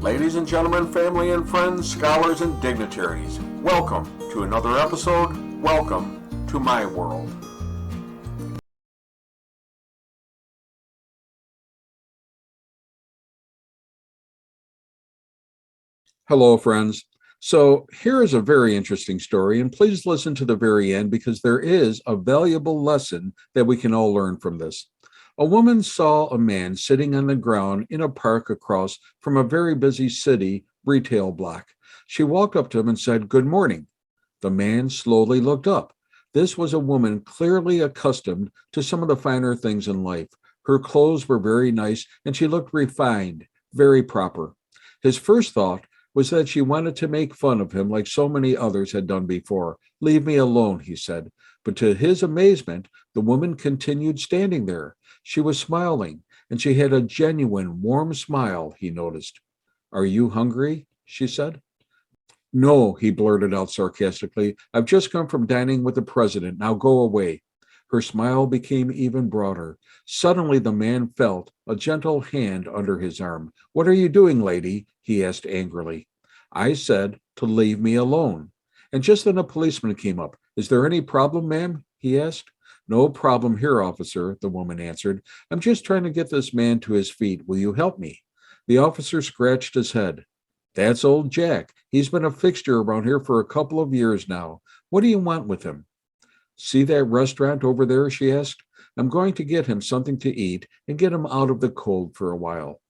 Ladies and gentlemen, family and friends, scholars and dignitaries, welcome to another episode. Welcome to my world. Hello, friends. So, here is a very interesting story, and please listen to the very end because there is a valuable lesson that we can all learn from this. A woman saw a man sitting on the ground in a park across from a very busy city retail block. She walked up to him and said, "Good morning." The man slowly looked up. This was a woman clearly accustomed to some of the finer things in life. Her clothes were very nice, and she looked refined, very proper. His first thought was that she wanted to make fun of him like so many others had done before. "Leave me alone," he said. But to his amazement, the woman continued standing there. She was smiling, and she had a genuine, warm smile, he noticed. "Are you hungry?" she said. "No," he blurted out sarcastically. "I've just come from dining with the president. Now go away." Her smile became even broader. Suddenly, the man felt a gentle hand under his arm. "What are you doing, lady?" he asked angrily. "I said to leave me alone." And just then a policeman came up. "Is there any problem, ma'am?" he asked. "No problem here, officer," the woman answered. "I'm just trying to get this man to his feet. Will you help me?" The officer scratched his head. "That's old Jack. He's been a fixture around here for a couple of years now. What do you want with him?" "See that restaurant over there?" she asked. "I'm going to get him something to eat and get him out of the cold for a while."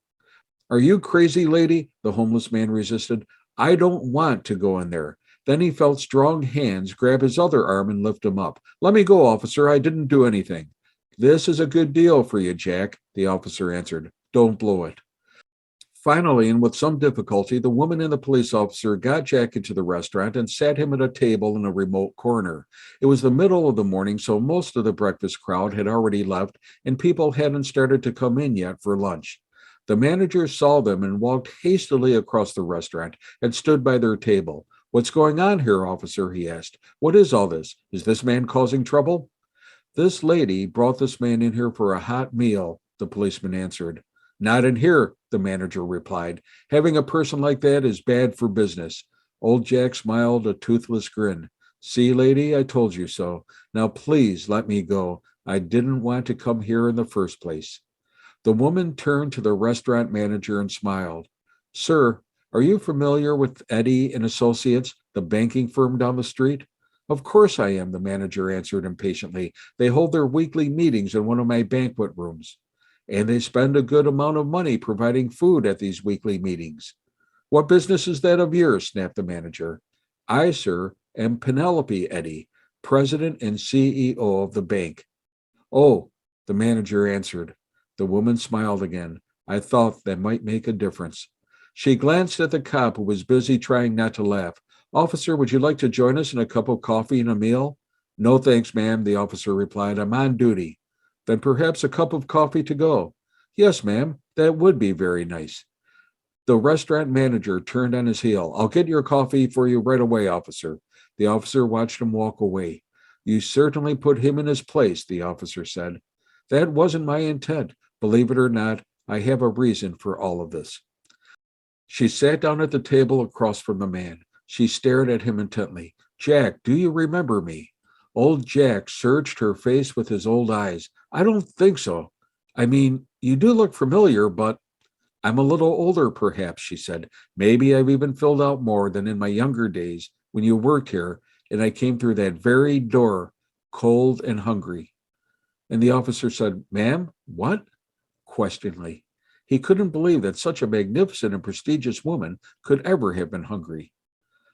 "Are you crazy, lady?" the homeless man resisted. "I don't want to go in there." Then he felt strong hands grab his other arm and lift him up. "Let me go, officer. I didn't do anything." "This is a good deal for you, Jack," the officer answered. "Don't blow it." Finally, and with some difficulty, the woman and the police officer got Jack into the restaurant and sat him at a table in a remote corner. It was the middle of the morning, so most of the breakfast crowd had already left, and people hadn't started to come in yet for lunch. The manager saw them and walked hastily across the restaurant and stood by their table. "What's going on here, officer?" he asked. "What is all this? Is this man causing trouble?" "This lady brought this man in here for a hot meal," the policeman answered. "Not in here," the manager replied. "Having a person like that is bad for business." Old Jack smiled a toothless grin. "See, lady, I told you so. Now please let me go. I didn't want to come here in the first place." The woman turned to the restaurant manager and smiled. "Sir, are you familiar with Eddy and Associates, the banking firm down the street?" "Of course I am," the manager answered impatiently. "They hold their weekly meetings in one of my banquet rooms." "And they spend a good amount of money providing food at these weekly meetings." "What business is that of yours?" snapped the manager. "I, sir, am Penelope Eddy, president and CEO of the bank." "Oh," the manager answered. The woman smiled again. "I thought that might make a difference." She glanced at the cop who was busy trying not to laugh. "Officer, would you like to join us in a cup of coffee and a meal?" "No, thanks, ma'am," the officer replied. "I'm on duty." "Then perhaps a cup of coffee to go." "Yes, ma'am, that would be very nice." The restaurant manager turned on his heel. "I'll get your coffee for you right away, officer." The officer watched him walk away. "You certainly put him in his place," the officer said. "That wasn't my intent. Believe it or not, I have a reason for all of this." She sat down at the table across from the man. She stared at him intently. "Jack, do you remember me?" Old Jack searched her face with his old eyes. "I don't think so. I mean, you do look familiar, but—" "I'm a little older, perhaps," she said. "Maybe I've even filled out more than in my younger days when you worked here and I came through that very door, cold and hungry." And the officer said, "Ma'am, what?" questioningly. He couldn't believe that such a magnificent and prestigious woman could ever have been hungry.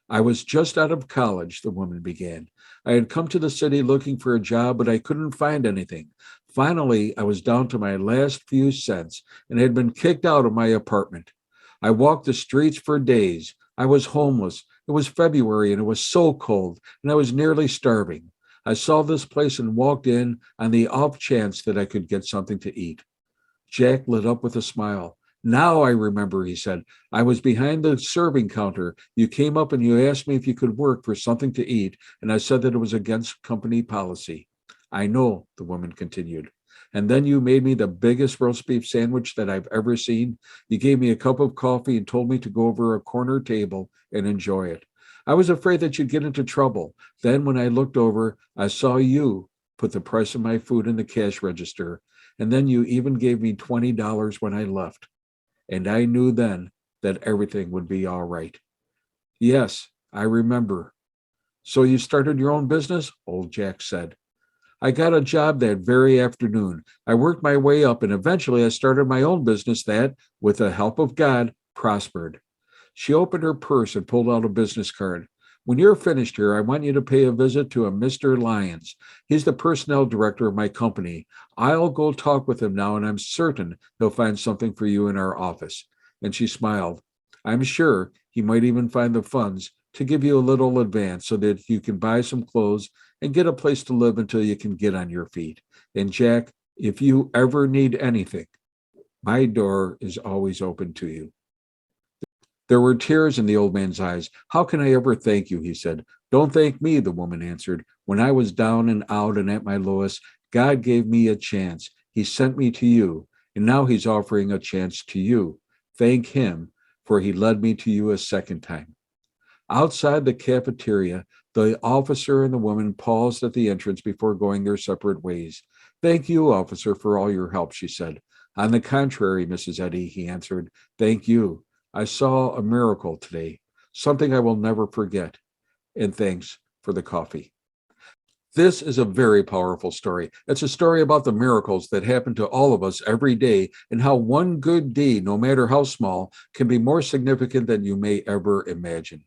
"I was just out of college," the woman began. "I had come to the city looking for a job, but I couldn't find anything. Finally, I was down to my last few cents and had been kicked out of my apartment. I walked the streets for days. I was homeless. It was February and it was so cold, and I was nearly starving. I saw this place and walked in on the off chance that I could get something to eat." Jack lit up with a smile. "Now I remember," he said. "I was behind the serving counter. You came up and you asked me if you could work for something to eat, and I said that it was against company policy." "I know," the woman continued. And then you made me the biggest roast beef sandwich that I've ever seen. You gave me a cup of coffee and told me to go over a corner table and enjoy it. I was afraid that you'd get into trouble. Then, when I looked over, I saw you put the price of my food in the cash register. And then you even gave me $20 when I left. And I knew then that everything would be all right. Yes, I remember. So you started your own business? Old Jack said. I got a job that very afternoon. I worked my way up and eventually I started my own business that, with the help of God, prospered. She opened her purse and pulled out a business card. When you're finished here, I want you to pay a visit to a Mr. Lyons. He's the personnel director of my company. I'll go talk with him now, and I'm certain he'll find something for you in our office. And she smiled. I'm sure he might even find the funds to give you a little advance so that you can buy some clothes and get a place to live until you can get on your feet. And Jack, if you ever need anything, my door is always open to you. There were tears in the old man's eyes. How can I ever thank you? He said. Don't thank me, the woman answered. When I was down and out and at my lowest, God gave me a chance. He sent me to you, and now he's offering a chance to you. Thank him, for he led me to you a second time. Outside the cafeteria, the officer and the woman paused at the entrance before going their separate ways. Thank you, officer, for all your help, she said. On the contrary, Mrs. Eddy, he answered. Thank you. I saw a miracle today, something I will never forget. And thanks for the coffee. This is a very powerful story. It's a story about the miracles that happen to all of us every day and how one good deed, no matter how small, can be more significant than you may ever imagine.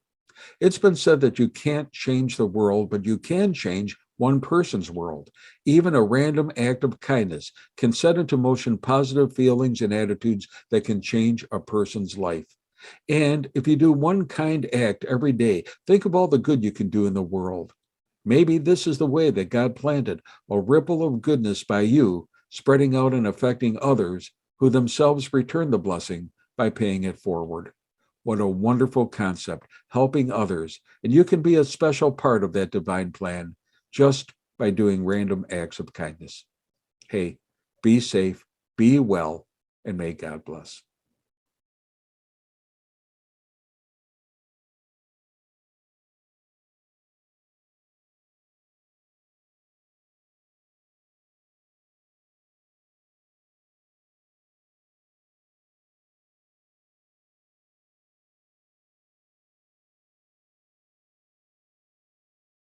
It's been said that you can't change the world, but you can change one person's world. Even a random act of kindness can set into motion positive feelings and attitudes that can change a person's life. And if you do one kind act every day, think of all the good you can do in the world. Maybe this is the way that God planted a ripple of goodness by you, spreading out and affecting others who themselves return the blessing by paying it forward. What a wonderful concept, helping others. And you can be a special part of that divine plan just by doing random acts of kindness. Hey, be safe, be well, and may God bless.